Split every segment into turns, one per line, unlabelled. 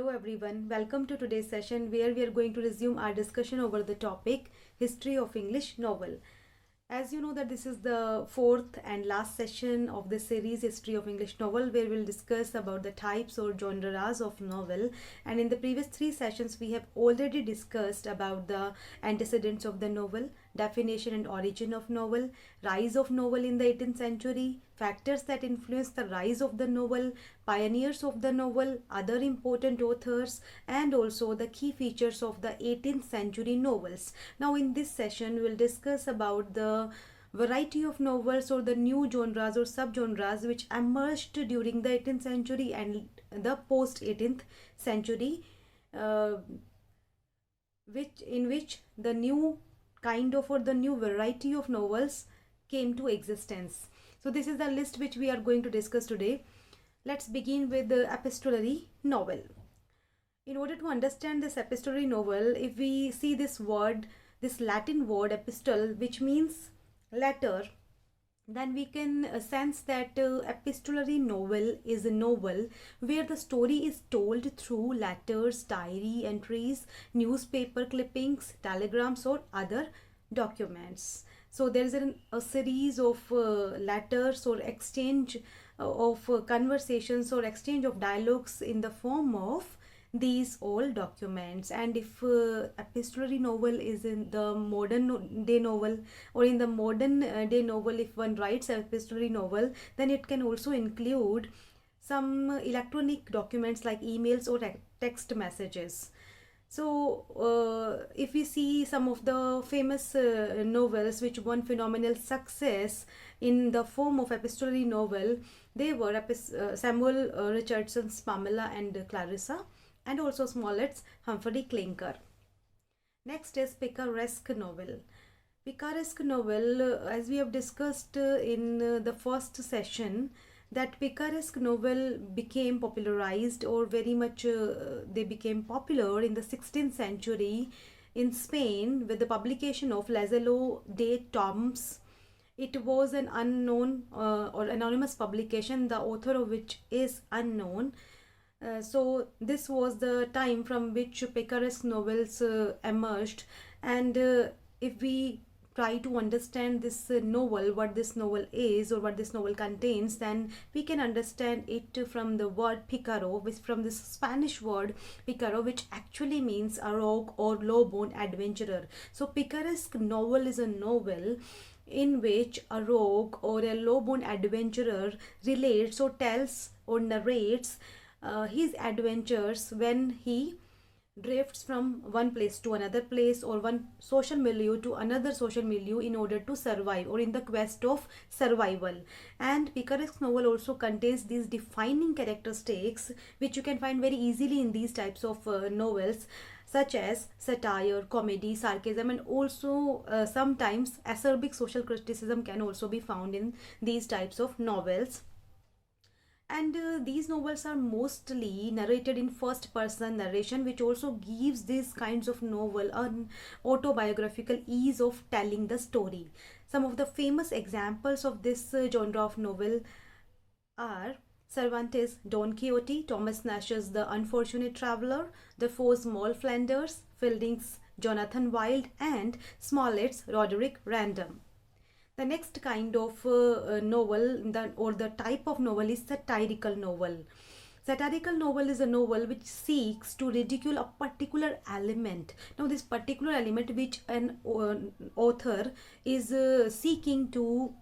Hello everyone, welcome to today's session where we are going to resume our discussion over the topic History of English Novel. As you know that this is the fourth and last session of this series History of English Novel, where we'll discuss about the types or genres of novel, and in the previous three sessions we have already discussed about the antecedents of the novel, definition and origin of novel, rise of novel in the 18th century, factors that influence the rise of the novel, pioneers of the novel, other important authors, and also the key features of the 18th century novels. Now in this session we'll discuss about the variety of novels or the new genres or subgenres which emerged during the 18th century and the post 18th century, uh, which the new kind of or the new variety of novels came to existence. So this is the list which we are going to discuss today. Let's begin with the epistolary novel. In order to understand this epistolary novel, if we see this word, this Latin word epistle, which means letter, then we can sense that epistolary novel is a novel where the story is told through letters, diary entries, newspaper clippings, telegrams, or other documents. So there is a series of letters or exchange of conversations or exchange of dialogues in the form of these all documents. And if epistolary novel is in the modern day novel, or in the modern day novel, if one writes an epistolary novel, then it can also include some electronic documents like emails or text messages. So if we see some of the famous novels which won phenomenal success in the form of epistolary novel, they were Samuel Richardson's Pamela and Clarissa, and also Smollett's Humphrey Clinker. Next is picaresque novel. Picaresque novel, as we have discussed in the first session, that picaresque novel became popularized, or very much they became popular in the 16th century in Spain with the publication of Lazelo de Toms. It was an unknown or anonymous publication, the author of which is unknown. So this was the time from which picaresque novels emerged, and if we try to understand this novel, what this novel is or what this novel contains, then we can understand it from the word picaro, which from this Spanish word picaro, which actually means a rogue or low-born adventurer. So picaresque novel is a novel in which a rogue or a low-born adventurer relates or tells or narrates his adventures when he drifts from one place to another place, or one social milieu to another social milieu, in order to survive or in the quest of survival. And picaresque novel also contains these defining characteristics which you can find very easily in these types of novels, such as satire, comedy, sarcasm, and also sometimes acerbic social criticism can also be found in these types of novels. And these novels are mostly narrated in first person narration, which also gives these kinds of novel an autobiographical ease of telling the story. Some of the famous examples of this genre of novel are Cervantes' Don Quixote, Thomas Nash's The Unfortunate Traveller, Defoe's Moll Flanders, Fielding's Jonathan Wild, and Smollett's Roderick Random. The next kind of novel, or the type of novel, is satirical novel. Satirical novel is a novel which seeks to ridicule a particular element. Now this particular element which an author is seeking to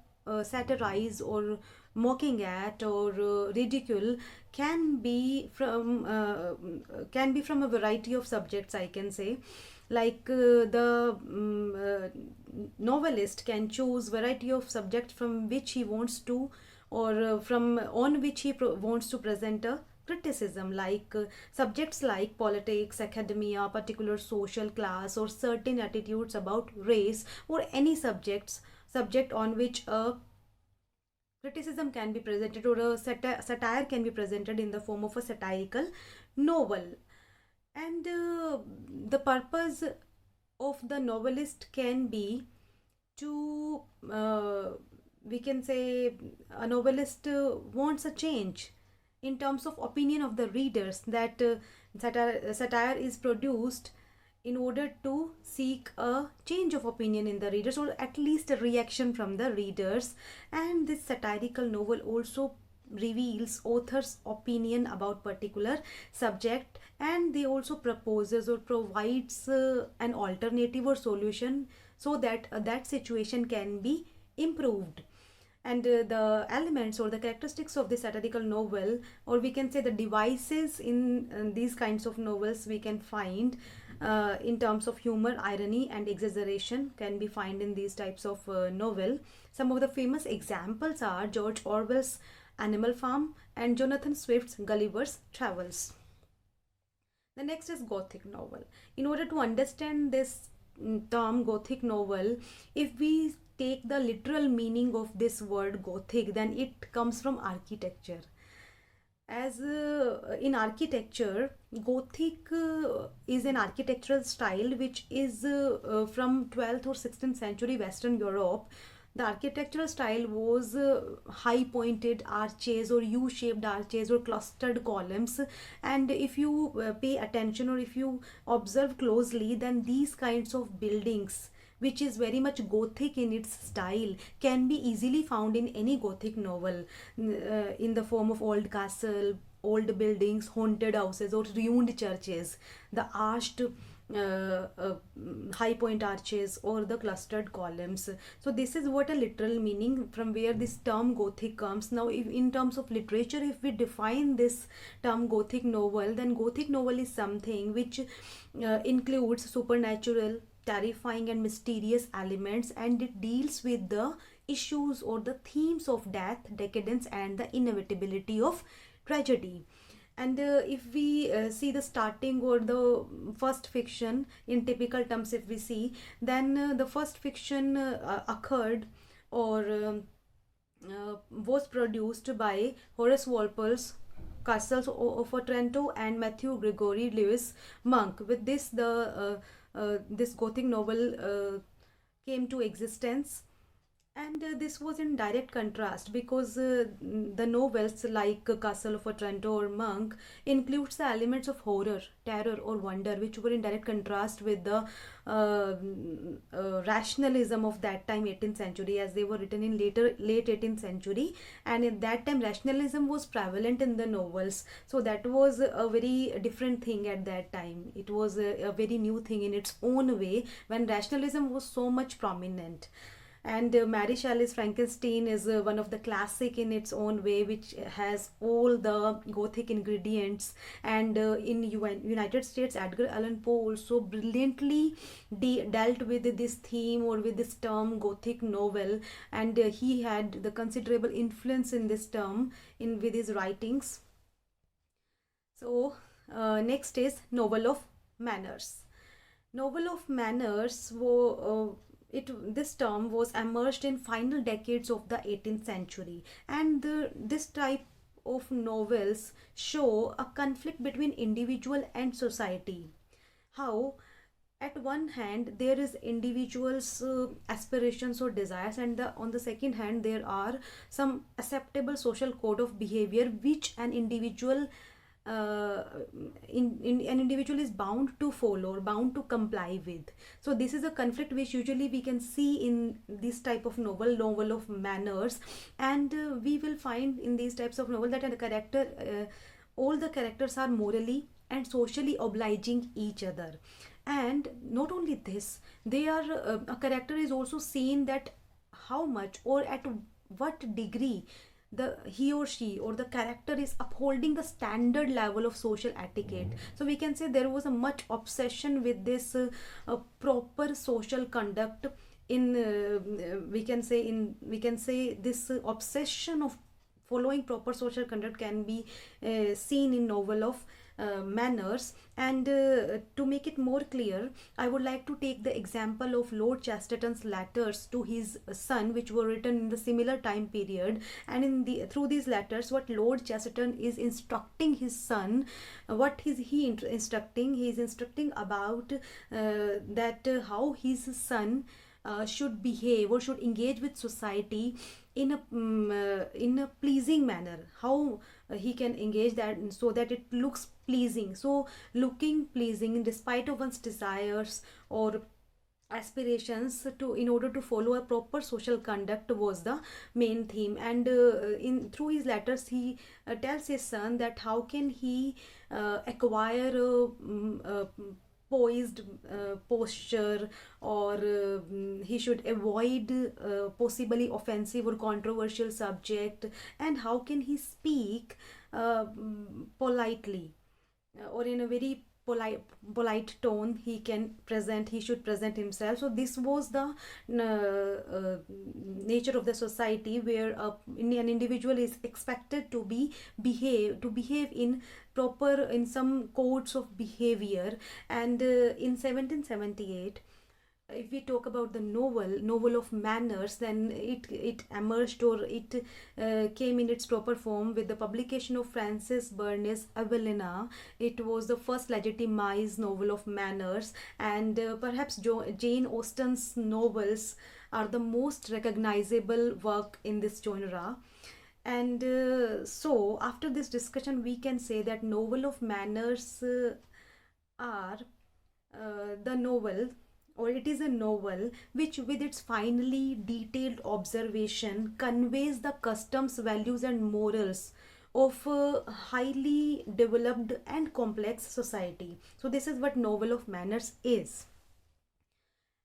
satirize or mocking at or ridicule can be from a variety of subjects, I can say. Like the novelist can choose variety of subjects from which he wants to, or from on which he wants to present a criticism, like subjects like politics, academia, particular social class, or certain attitudes about race, or any subject on which a criticism can be presented, or a satire can be presented in the form of a satirical novel. And the purpose of the novelist can be to we can say a novelist wants a change in terms of opinion of the readers, that Satire is produced in order to seek a change of opinion in the readers, or at least a reaction from the readers. And this satirical novel also reveals author's opinion about particular subject, and they also proposes or provides an alternative or solution so that that situation can be improved. And the elements or the characteristics of the satirical novel, or we can say the devices in these kinds of novels, we can find in terms of humor, irony and exaggeration can be found in these types of novel. Some of the famous examples are George Orwell's Animal Farm and Jonathan Swift's Gulliver's Travels. The next is Gothic novel. In order to understand this term Gothic novel, if we take the literal meaning of this word Gothic, then it comes from architecture. As in architecture, Gothic is an architectural style which is from 12th or 16th century Western Europe. The architectural style was high pointed arches or U-shaped arches or clustered columns. And if you pay attention or if you observe closely, then these kinds of buildings, which is very much Gothic in its style, can be easily found in any Gothic novel in the form of old castle, old buildings, haunted houses or ruined churches, the arched high point arches or the clustered columns. So this is what a literal meaning from where this term Gothic comes. Now if in terms of literature, if we define this term Gothic novel, then Gothic novel is something which includes supernatural, terrifying and mysterious elements, and it deals with the issues or the themes of death, decadence and the inevitability of tragedy. And if we see the starting or the first fiction in typical terms, if we see, then the first fiction occurred or was produced by Horace Walpole's Castles of Otranto and Matthew Gregory Lewis Monk. With this, this Gothic novel came to existence. And this was in direct contrast because the novels like Castle of Otranto or Monk includes the elements of horror, terror or wonder, which were in direct contrast with the rationalism of that time, 18th century, as they were written in late 18th century. And at that time rationalism was prevalent in the novels, so that was a very different thing at that time. It was a very new thing in its own way when rationalism was so much prominent. And Mary Shelley's Frankenstein is one of the classic in its own way, which has all the Gothic ingredients. And in United States, Edgar Allan Poe also brilliantly dealt with this theme or with this term Gothic novel, and he had the considerable influence in this term in with his writings. So next is novel of manners. Novel of manners this term was emerged in final decades of the 18th century, and this type of novels show a conflict between individual and society. How at one hand there is individuals aspirations or desires, and on the second hand there are some acceptable social code of behavior which an individual an individual is bound to follow or bound to comply with. So this is a conflict which usually we can see in this type of novel of manners. And we will find in these types of novel that all the characters are morally and socially obliging each other. And not only this, they are a character is also seen that how much or at what degree he or she or the character is upholding the standard level of social etiquette. So we can say there was a much obsession with this proper social conduct in we can say this obsession of following proper social conduct can be seen in novel of manners. And to make it more clear, I would like to take the example of Lord Chesterton's letters to his son, which were written in the similar time period. And through these letters, what Lord Chesterton is instructing his son, what is he instructing? He is instructing about how his son should behave or should engage with society in a pleasing manner. How he can engage that so that it looks pleasing. So looking pleasing despite of one's desires or aspirations to in order to follow a proper social conduct was the main theme. And in through his letters he tells his son that how can he acquire poised posture, or he should avoid possibly offensive or controversial subject, and how can he speak politely, or in a very polite tone he should present himself. So this was the nature of the society, where an individual is expected to behave in proper, in some codes of behavior. And in 1778, if we talk about the novel of manners, then it emerged, or it came in its proper form with the publication of Frances Burney's Evelina. It was the first legitimized novel of manners, and perhaps Jane Austen's novels are the most recognizable work in this genre. And so after this discussion we can say that novel of manners are the novel, or it is a novel which with its finely detailed observation conveys the customs, values and morals of a highly developed and complex society. So this is what novel of manners is.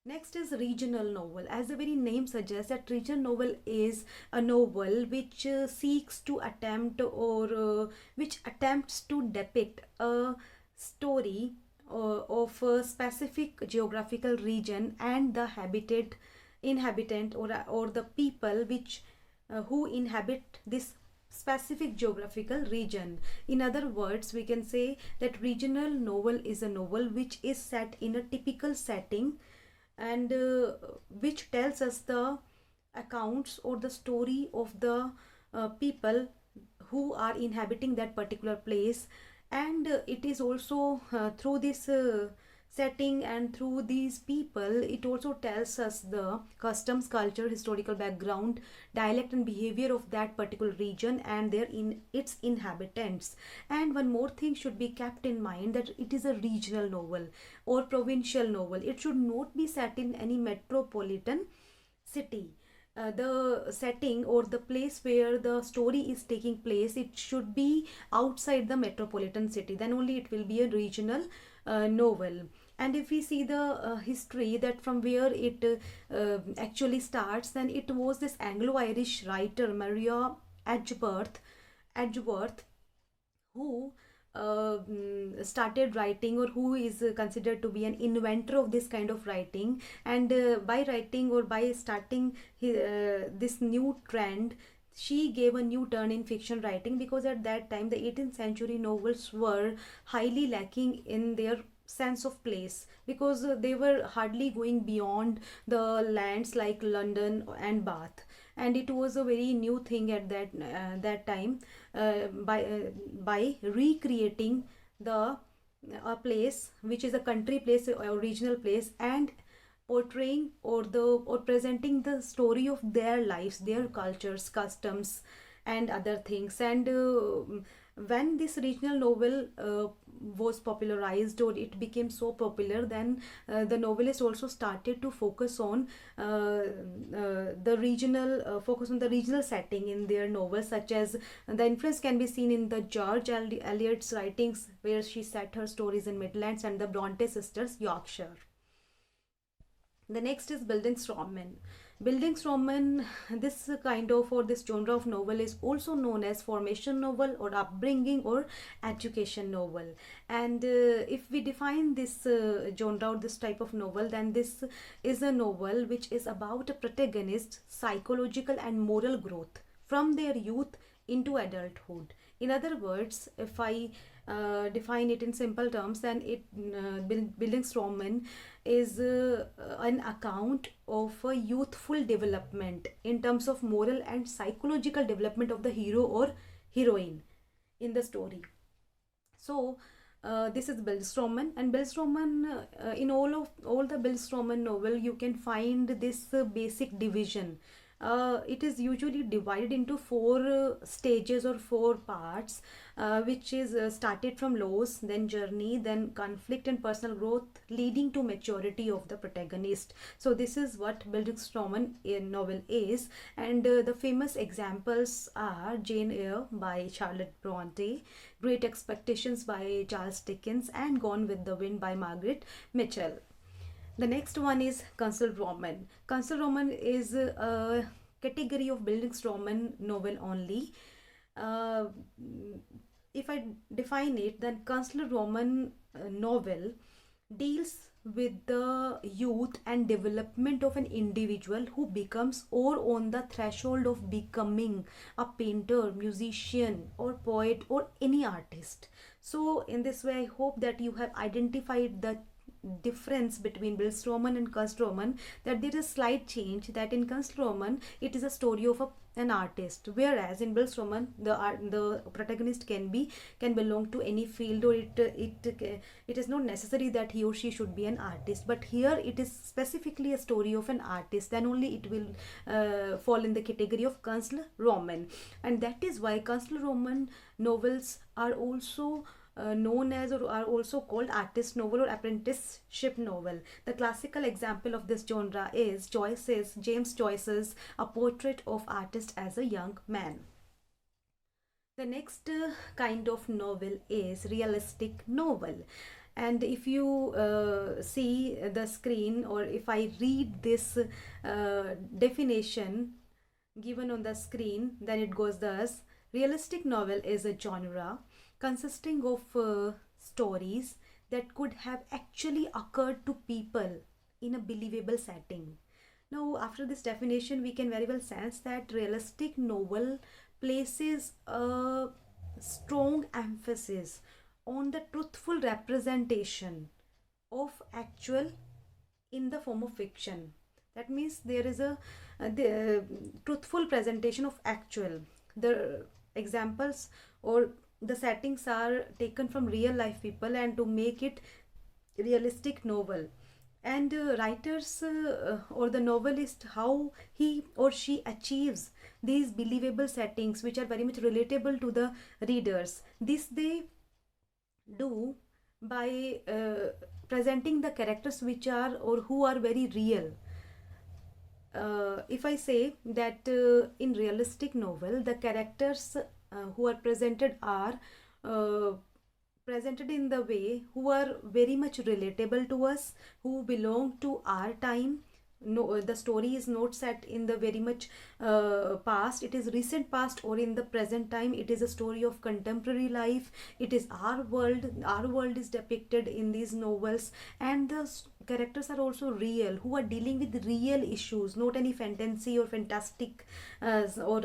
Next is regional novel. As the very name suggests, that regional novel is a novel which seeks to attempt, or which attempts to depict a story of a specific geographical region and the inhabitant, or the people which who inhabit this specific geographical region. In other words, we can say that regional novel is a novel which is set in a typical setting, and which tells us the accounts or the story of the people who are inhabiting that particular place. And it is also through this setting and through these people, it also tells us the customs, culture, historical background, dialect and behavior of that particular region and its inhabitants. And one more thing should be kept in mind, that it is a regional novel or provincial novel. It should not be set in any metropolitan city. The setting or the place where the story is taking place, it should be outside the metropolitan city, then only it will be a regional novel. And if we see the history, that from where it actually starts, then it was this Anglo-Irish writer Maria Edgeworth, who started writing, or who is considered to be an inventor of this kind of writing. And by writing, or by starting this new trend, she gave a new turn in fiction writing, because at that time the 18th century novels were highly lacking in their sense of place, because they were hardly going beyond the lands like London and Bath. And it was a very new thing at that time, by recreating the a place which is a country place or regional place, and portraying or presenting the story of their lives, their cultures, customs and other things. And when this regional novel was popularized, or it became so popular, then the novelists also started to focus on the regional setting in their novels, such as the influence can be seen in the George Eliot's writings, where she set her stories in Midlands, and the Bronte sisters Yorkshire. The next is Bildungsroman. Bildungsroman, this kind of, or this genre of novel, is also known as formation novel or upbringing or education novel. And if we define this genre or this type of novel, then this is a novel which is about a protagonist's psychological and moral growth from their youth into adulthood. In other words, if I define it in simple terms, then Bildungsroman is an account of a youthful development in terms of moral and psychological development of the hero or heroine in the story. So this is Bildungsroman. And Bildungsroman, in all the Bildungsroman novel, you can find this basic division it is usually divided into four stages or four parts, which is started from lows, then journey, then conflict and personal growth, leading to maturity of the protagonist. So this is what Bildungsroman novel is, and the famous examples are Jane Eyre by Charlotte Bronte, Great Expectations by Charles Dickens, and Gone with the Wind by Margaret Mitchell. The next one is Künstlerroman. Künstlerroman is a category of Bildungsroman novel only. Uh, if I define it, then Künstlerroman novel deals with the youth and development of an individual who becomes or on the threshold of becoming a painter, musician, or poet, or any artist. So in this way, I hope that you have identified the difference between Bildungsroman and Künstlerroman, that there is slight change, that in Künstlerroman it is a story of an artist, whereas in Bildungsroman the protagonist can belong to any field, or it is not necessary that he or she should be an artist, but here it is specifically a story of an artist, then only it will fall in the category of Künstlerroman. And that is why Künstlerroman novels are also known as, or are also called, artist novel or apprenticeship novel. The classical example of this genre is James Joyce's A Portrait of Artist as a Young Man. The next kind of novel is realistic novel. And if you see the screen, or if I read this definition given on the screen, then it goes thus: realistic novel is a genre consisting of stories that could have actually occurred to people in a believable setting. Now, after this definition, we can very well sense that realistic novel places a strong emphasis on the truthful representation of actual in the form of fiction. That means there is the truthful presentation of actual. The examples or the settings are taken from real life people, and to make it realistic novel. And writers or the novelist, how he or she achieves these believable settings which are very much relatable to the readers. This they do by presenting the characters which are or who are very real. If I say that in realistic novel, the characters who are presented are presented in the way who are very much relatable to us, who belong to our time. No, the story is not set in the very much past, it is recent past, or in the present time. It is a story of contemporary life. It is our world is depicted in these novels, and the characters are also real, who are dealing with real issues, not any fantasy or fantastic or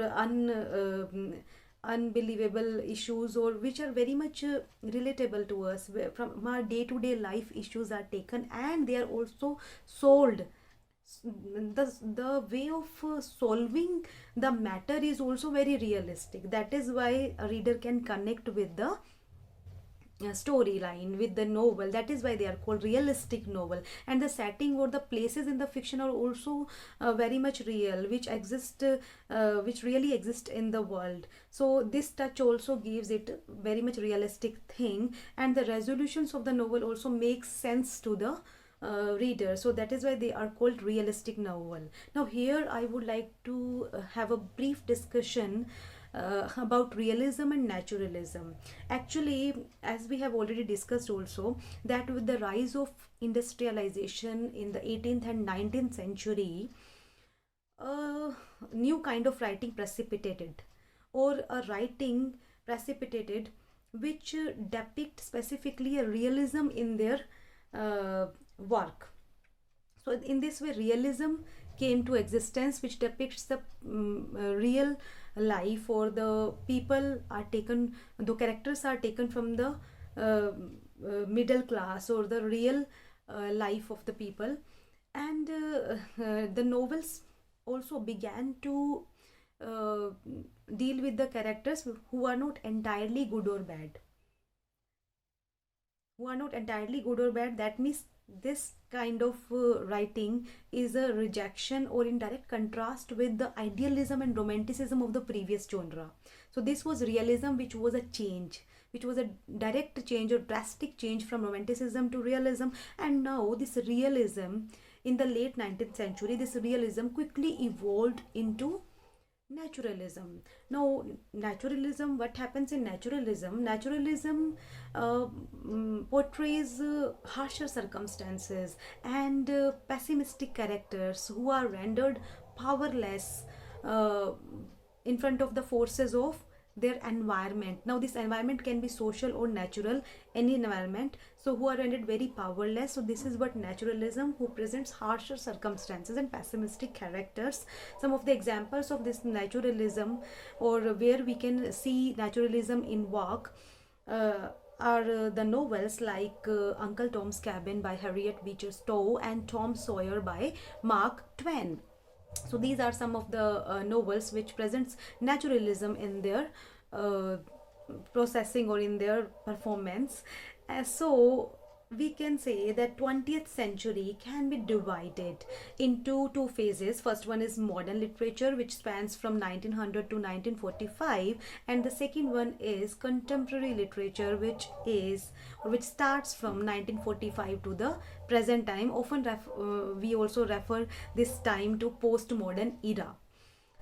unbelievable issues, or which are very much relatable to us, where from our day-to-day life issues are taken, and they are also sold. The way of solving the matter is also very realistic. That is why a reader can connect with the storyline, with the novel. That is why they are called realistic novel. And the setting or the places in the fiction are also very much real, which really exist in the world. So this touch also gives it very much realistic thing, and the resolutions of the novel also makes sense to the reader. So that is why they are called realistic novel. Now here I would like to have a brief discussion about realism and naturalism. Actually, as we have already discussed also, that with the rise of industrialization in the 18th and 19th century, a new kind of writing precipitated, or a writing precipitated which depict specifically a realism in their work. So in this way, realism came to existence, which depicts the real life, or the people are taken, the characters are taken from the middle class, or the real life of the people. And the novels also began to deal with the characters who are not entirely good or bad. That means this kind of writing is a rejection or in direct contrast with the idealism and romanticism of the previous genre. So this was realism, which was a change, which was a direct change or drastic change from romanticism to realism. And now this realism, in the late 19th century, this realism quickly evolved into naturalism. Now naturalism, what happens in naturalism? Naturalism portrays harsher circumstances and pessimistic characters who are rendered powerless uh, in front of the forces of their environment. Now this environment can be social or natural, any environment, so who are rendered very powerless. So this is what naturalism, who presents harsher circumstances and pessimistic characters. Some of the examples of this naturalism, or where we can see naturalism in work, are the novels like Uncle Tom's Cabin by Harriet Beecher Stowe and Tom Sawyer by Mark Twain. So these are some of the novels which presents naturalism in their uh, processing or in their performance. So we can say that 20th century can be divided into two phases. First one is modern literature, which spans from 1900 to 1945, and the second one is contemporary literature, which starts from 1945 to the present time. Often we also refer this time to postmodern era.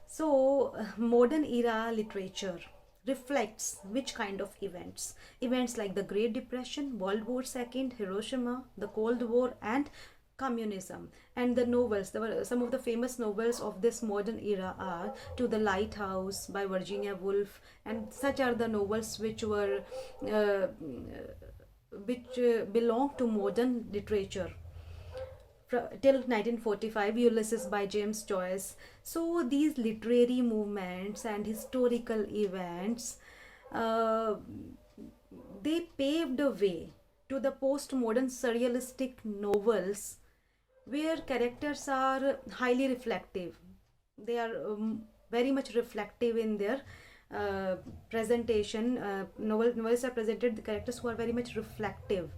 So modern era literature reflects which kind of events? Events like the Great Depression, World War II, Hiroshima, the Cold War, and communism. And the novels, some of the famous novels of this modern era are To the Lighthouse by Virginia Woolf, and such are the novels which were belong to modern literature till 1945. Ulysses by James Joyce. So these literary movements and historical events, uh, they paved the way to the postmodern surrealistic novels, where characters are highly reflective. They are very much reflective in their presentation. Novels are presented the characters who are very much reflective.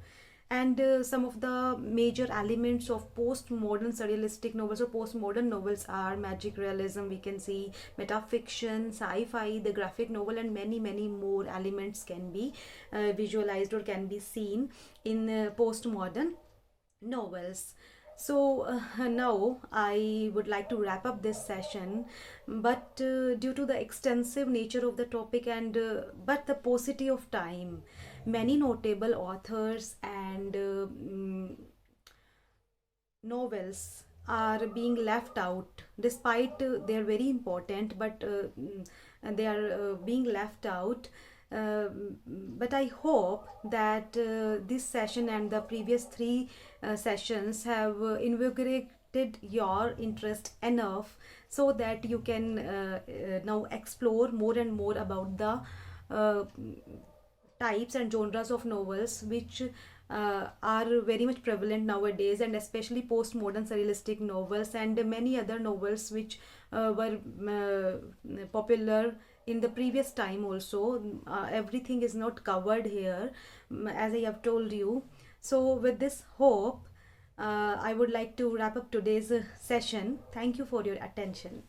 And some of the major elements of postmodern surrealistic novels or postmodern novels are magic realism, we can see metafiction, sci-fi, the graphic novel, and many more elements can be visualized or can be seen in postmodern novels. So now I would like to wrap up this session, but due to the extensive nature of the topic and but the paucity of time, many notable authors and novels are being left out, despite they are very important, but they are being left out. But I hope that this session and the previous three sessions have invigorated your interest enough so that you can now explore more and more about the uh, types and genres of novels which are very much prevalent nowadays, and especially postmodern surrealistic novels and many other novels which were popular in the previous time also. Everything is not covered here, as I have told you. So with this hope, I would like to wrap up today's session. Thank you for your attention.